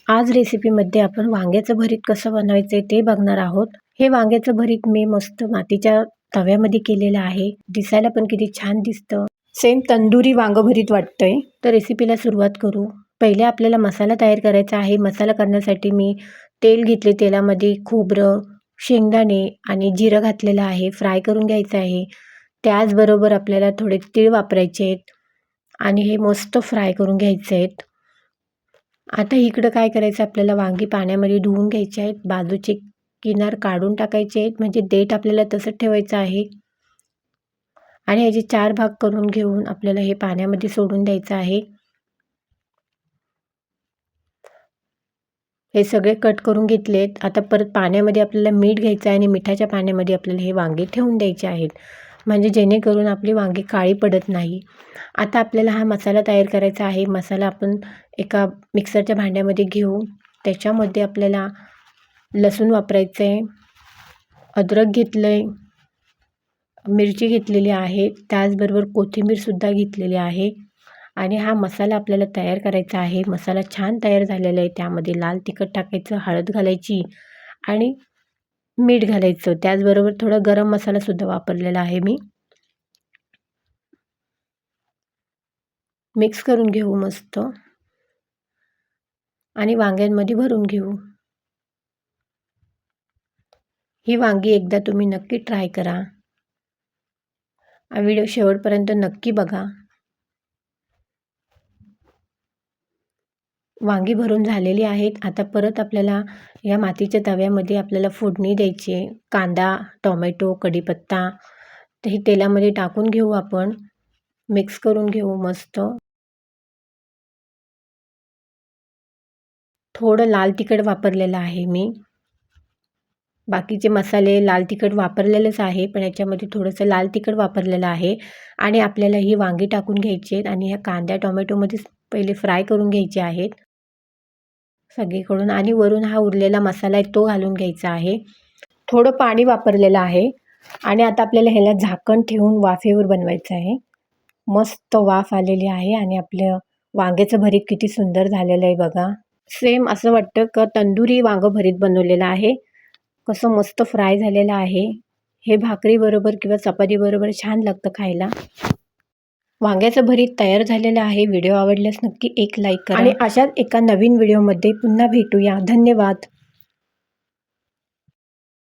आज रेसिपीमध्ये आपण वांग्याचं भरीत कसं बनवायचं आहे ते बघणार आहोत. हे वांग्याचं भरीत मी मस्त मातीच्या तव्यामध्ये केलेलं आहे. दिसायला पण किती छान दिसतं. सेम तंदुरी वांगं भरीत वाटतंय. तर रेसिपीला सुरुवात करू. पहिले आपल्याला मसाला तयार करायचा आहे. मसाला करण्यासाठी मी तेल घेतले. तेलामध्ये खोबरं, शेंगदाणे आणि जिरं घातलेलं आहे. फ्राय करून घ्यायचं आहे. त्याचबरोबर आपल्याला थोडे तीळ वापरायचे आहेत आणि हे मस्त फ्राय करून घ्यायचे आहेत. आता इकडं काय करायचं, आपल्याला वांगी पाण्यामध्ये धुवून घ्यायची आहेत. बाजूचे किनार काढून टाकायचे आहेत, म्हणजे देठ आपल्याला तसंच ठेवायचं आहे. आणि याचे 4 भाग करून घेऊन आपल्याला हे पाण्यामध्ये सोडून द्यायचं आहे. हे सगळे कट करून घेतलेत. आता परत पाण्यामध्ये आपल्याला मीठ घ्यायचं आहे आणि मिठाच्या पाण्यामध्ये आपल्याला हे वांगे ठेवून द्यायचे आहेत, म्हणजे जेणेकरून आपली वांगी काळी पडत नाही. आता आपल्याला हा मसाला तयार करायचा आहे. मसाला आपण एका मिक्सरच्या भांड्यामध्ये घेऊ. त्याच्यामध्ये आपल्याला लसूण वापरायचं आहे, अद्रक घेतलं आहे, मिरची घेतलेली आहे, त्याचबरोबर कोथिंबीरसुद्धा घेतलेली आहे. आणि हा मसाला आपल्याला तयार करायचा आहे. मसाला छान तयार झालेला आहे. त्यामध्ये लाल तिखट टाकायचं, हळद घालायची आणि मीठ घालायचं. त्याचबरोबर थोडा गरम मसालासुद्धा वापरलेला आहे मी. मिक्स करून घेऊ मस्त आणि वांग्यांमध्ये भरून घेऊ. ही वांगी एकदा तुम्ही नक्की ट्राय करा. हा व्हिडिओ शेवटपर्यंत नक्की बघा. वांगी भरून झालेली आहेत. आता परत आपल्याला या मातीच्या तव्यामध्ये आपल्याला फोडणी द्यायची आहे. कांदा, टोमॅटो, कढीपत्ता हे तेलामध्ये टाकून घेऊ. आपण मिक्स करून घेऊ मस्त. थोडं लाल तिखट वापरलेलं आहे मी. बाकीचे मसाले लाल तिखट वापरलेलंच आहे, पण याच्यामध्ये थोडंसं लाल तिखट वापरलेलं आहे. आणि आपल्याला ही वांगी टाकून घ्यायची आहेत आणि ह्या कांदा टोमॅटोमध्ये पहिले फ्राय करून घ्यायचे आहेत सगळीकडून. आणि वरून हा उरलेला मसाला आहे तो घालून घ्यायचा आहे. थोडं पाणी वापरलेलं आहे. आणि आता आपल्याला ह्याला झाकण ठेवून वाफेवर बनवायचं आहे. मस्त वाफ आलेली आहे आणि आपलं वांग्याचं भरीत किती सुंदर झालेलं आहे बघा. सेम असं वाटतं का तंदुरी वांगं भरीत बनवलेलं आहे. कसं मस्त फ्राय झालेलं आहे. हे भाकरीबरोबर किंवा चपातीबरोबर छान लागतं खायला. वांग्याचं भरीत तयार झालेलं आहे. व्हिडिओ आवडल्यास नक्की एक लाईक करा आणि अशाच एका नवीन व्हिडिओमध्ये पुन्हा भेटूया. धन्यवाद.